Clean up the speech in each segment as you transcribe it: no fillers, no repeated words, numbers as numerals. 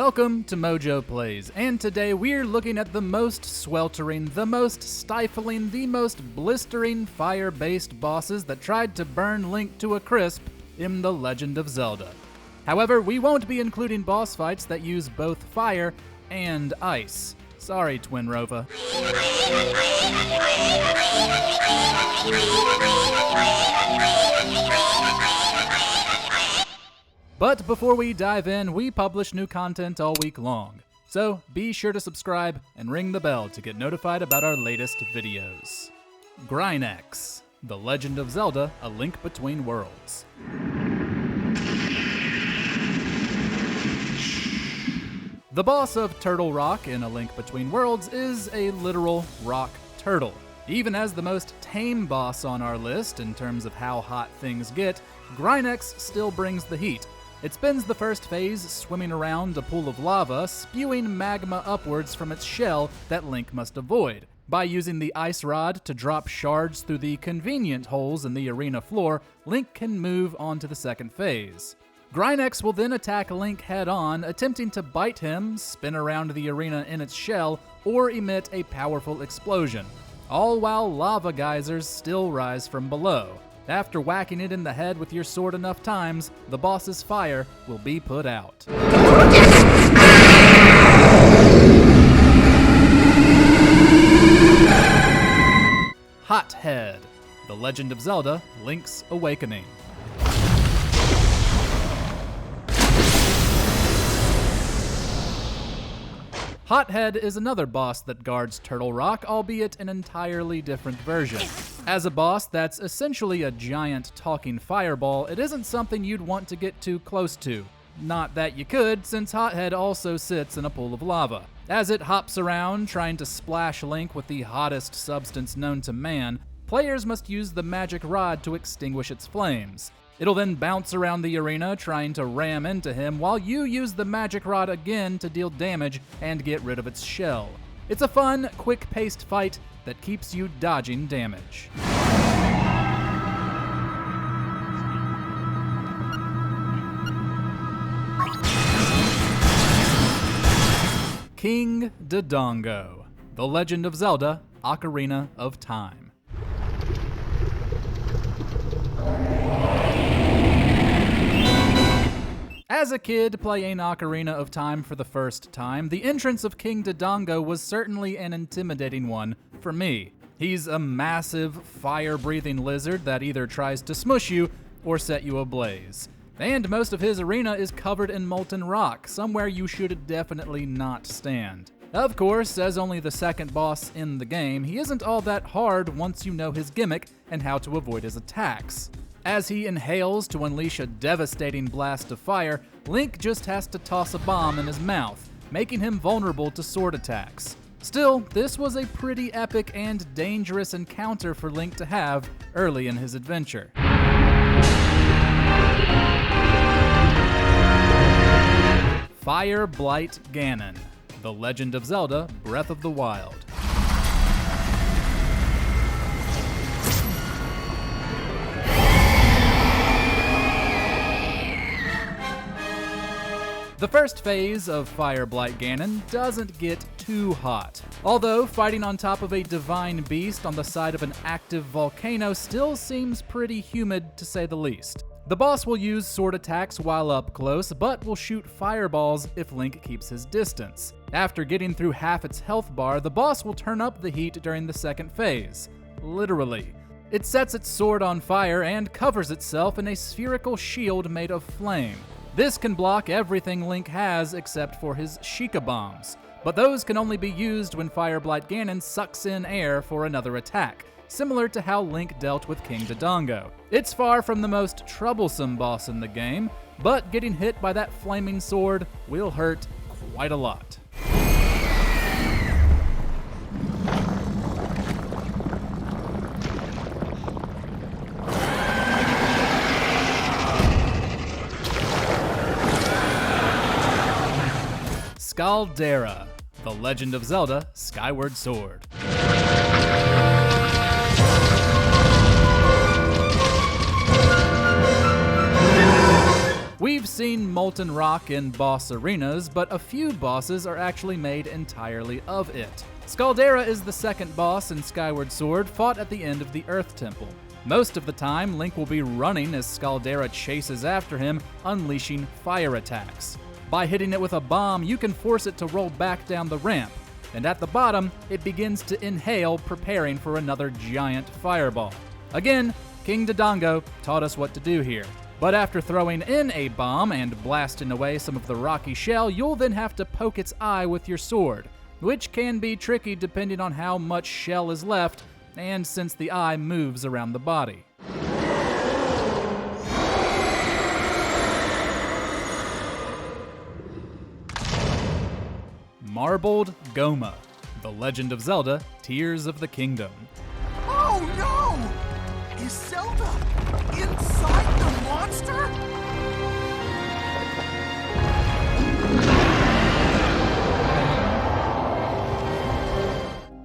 Welcome to MojoPlays, and today we're looking at the most sweltering, the most stifling, the most blistering fire-based bosses that tried to burn Link to a crisp in The Legend of Zelda. However, we won't be including boss fights that use both fire and ice. Sorry, Twin Rova. But before we dive in, we publish new content all week long. So be sure to subscribe and ring the bell to get notified about our latest videos. Grinax, The Legend of Zelda, A Link Between Worlds. The boss of Turtle Rock in A Link Between Worlds is a literal rock turtle. Even as the most tame boss on our list in terms of how hot things get, Grinax still brings the heat. It spends the first phase swimming around a pool of lava, spewing magma upwards from its shell that Link must avoid. By using the ice rod to drop shards through the convenient holes in the arena floor, Link can move on to the second phase. Grinax will then attack Link head-on, attempting to bite him, spin around the arena in its shell, or emit a powerful explosion, all while lava geysers still rise from below. After whacking it in the head with your sword enough times, the boss's fire will be put out. Hothead, The Legend of Zelda, Link's Awakening. Hothead is another boss that guards Turtle Rock, albeit an entirely different version. As a boss that's essentially a giant talking fireball, it isn't something you'd want to get too close to. Not that you could, since Hothead also sits in a pool of lava. As it hops around, trying to splash Link with the hottest substance known to man, players must use the magic rod to extinguish its flames. It'll then bounce around the arena trying to ram into him while you use the magic rod again to deal damage and get rid of its shell. It's a fun, quick-paced fight that keeps you dodging damage. King Dodongo, The Legend of Zelda, Ocarina of Time. As a kid playing Ocarina of Time for the first time, the entrance of King Dodongo was certainly an intimidating one for me. He's a massive, fire-breathing lizard that either tries to smush you or set you ablaze. And most of his arena is covered in molten rock, somewhere you should definitely not stand. Of course, as only the second boss in the game, he isn't all that hard once you know his gimmick and how to avoid his attacks. As he inhales to unleash a devastating blast of fire, Link just has to toss a bomb in his mouth, making him vulnerable to sword attacks. Still, this was a pretty epic and dangerous encounter for Link to have early in his adventure. Fire Blight Ganon, The Legend of Zelda, Breath of the Wild. The first phase of Fire Blight Ganon doesn't get too hot, although fighting on top of a divine beast on the side of an active volcano still seems pretty humid to say the least. The boss will use sword attacks while up close, but will shoot fireballs if Link keeps his distance. After getting through half its health bar, the boss will turn up the heat during the second phase. Literally. It sets its sword on fire and covers itself in a spherical shield made of flame. This can block everything Link has except for his Sheikah bombs, but those can only be used when Fire Blight Ganon sucks in air for another attack, similar to how Link dealt with King Dodongo. It's far from the most troublesome boss in the game, but getting hit by that flaming sword will hurt quite a lot. Scalera, The Legend of Zelda, Skyward Sword. We've We've seen molten rock in boss arenas, but a few bosses are actually made entirely of it. Scalera is the second boss in Skyward Sword, fought at the end of the Earth Temple. Most of the time, Link will be running as Scalera chases after him, unleashing fire attacks. By hitting it with a bomb, you can force it to roll back down the ramp, and at the bottom, it begins to inhale, preparing for another giant fireball. Again, King Dodongo taught us what to do here. But after throwing in a bomb and blasting away some of the rocky shell, you'll then have to poke its eye with your sword, which can be tricky depending on how much shell is left, and since the eye moves around the body. Marbled Goma, The Legend of Zelda, Tears of the Kingdom. Oh no! Is Zelda inside the monster?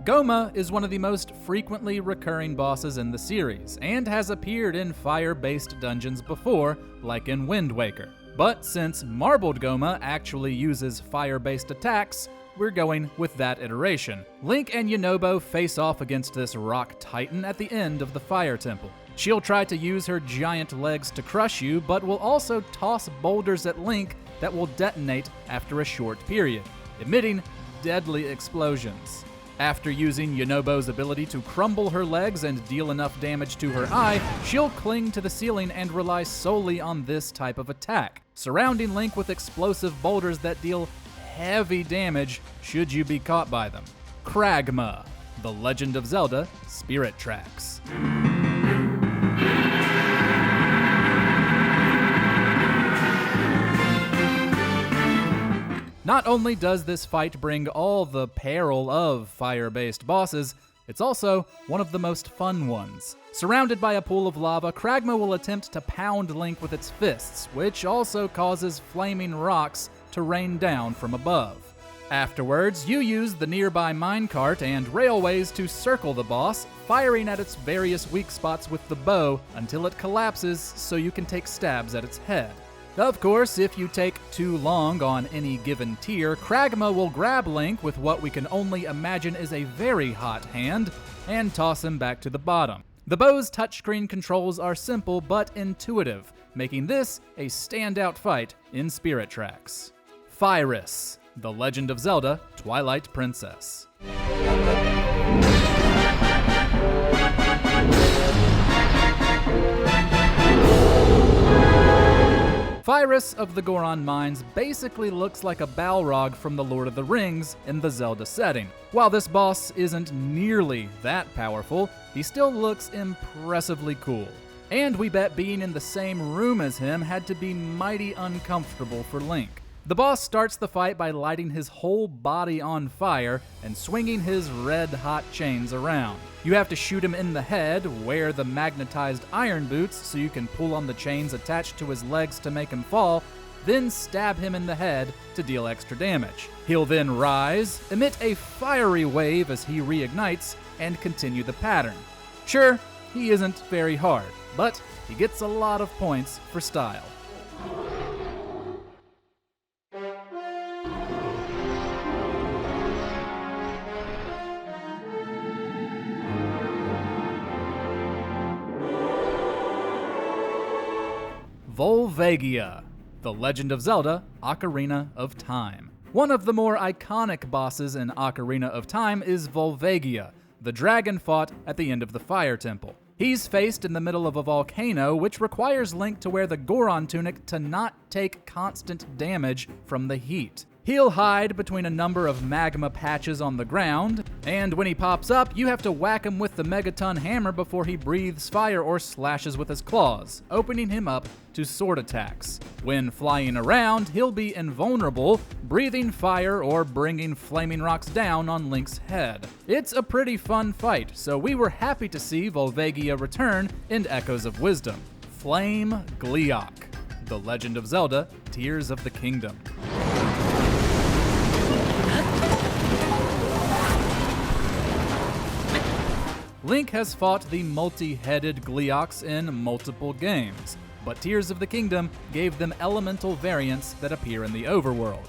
Goma is one of the most frequently recurring bosses in the series, and has appeared in fire-based dungeons before, like in Wind Waker. But since Marbled Goma actually uses fire-based attacks, we're going with that iteration. Link and Yunobo face off against this rock titan at the end of the Fire Temple. She'll try to use her giant legs to crush you, but will also toss boulders at Link that will detonate after a short period, emitting deadly explosions. After using Yunobo's ability to crumble her legs and deal enough damage to her eye, she'll cling to the ceiling and rely solely on this type of attack, surrounding Link with explosive boulders that deal heavy damage should you be caught by them. Kragma, The Legend of Zelda, Spirit Tracks. Not only does this fight bring all the peril of fire-based bosses, it's also one of the most fun ones. Surrounded by a pool of lava, Kragma will attempt to pound Link with its fists, which also causes flaming rocks to rain down from above. Afterwards, you use the nearby minecart and railways to circle the boss, firing at its various weak spots with the bow until it collapses so you can take stabs at its head. Of course, if you take too long on any given tier, Kragma will grab Link with what we can only imagine is a very hot hand and toss him back to the bottom. The bow's touchscreen controls are simple but intuitive, making this a standout fight in Spirit Tracks. Firus, The Legend of Zelda, Twilight Princess. Firus of the Goron Mines basically looks like a Balrog from The Lord of the Rings in the Zelda setting. While this boss isn't nearly that powerful, he still looks impressively cool. And we bet being in the same room as him had to be mighty uncomfortable for Link. The boss starts the fight by lighting his whole body on fire and swinging his red-hot chains around. You have to shoot him in the head, wear the magnetized iron boots so you can pull on the chains attached to his legs to make him fall, then stab him in the head to deal extra damage. He'll then rise, emit a fiery wave as he reignites, and continue the pattern. Sure, he isn't very hard, but he gets a lot of points for style. Volvagia, The Legend of Zelda, Ocarina of Time. One of the more iconic bosses in Ocarina of Time is Volvagia, the dragon fought at the end of the Fire Temple. He's faced in the middle of a volcano, which requires Link to wear the Goron tunic to not take constant damage from the heat. He'll hide between a number of magma patches on the ground, and when he pops up, you have to whack him with the megaton hammer before he breathes fire or slashes with his claws, opening him up to sword attacks. When flying around, he'll be invulnerable, breathing fire or bringing flaming rocks down on Link's head. It's a pretty fun fight, so we were happy to see Volvagia return in Echoes of Wisdom. Flame Gleeok, The Legend of Zelda, Tears of the Kingdom. Link has fought the multi-headed Gleeoks in multiple games, but Tears of the Kingdom gave them elemental variants that appear in the overworld.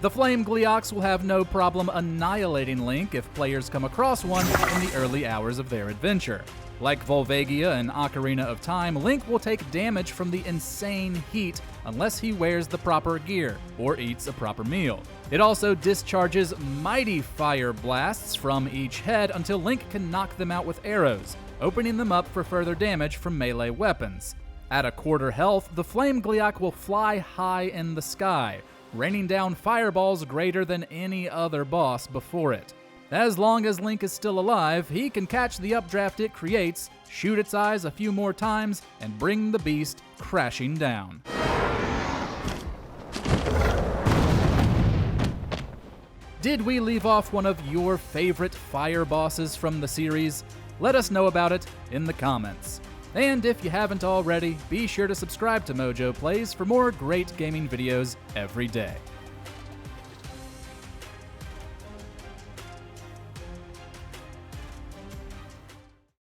The Flame Gleeoks will have no problem annihilating Link if players come across one in the early hours of their adventure. Like Volvagia and Ocarina of Time, Link will take damage from the insane heat unless he wears the proper gear or eats a proper meal. It also discharges mighty fire blasts from each head until Link can knock them out with arrows, opening them up for further damage from melee weapons. At a quarter health, the Flame Gleeok will fly high in the sky, raining down fireballs greater than any other boss before it. As long as Link is still alive, he can catch the updraft it creates, shoot its eyes a few more times, and bring the beast crashing down. Did we leave off one of your favorite fire bosses from the series? Let us know about it in the comments. And if you haven't already, be sure to subscribe to MojoPlays for more great gaming videos every day.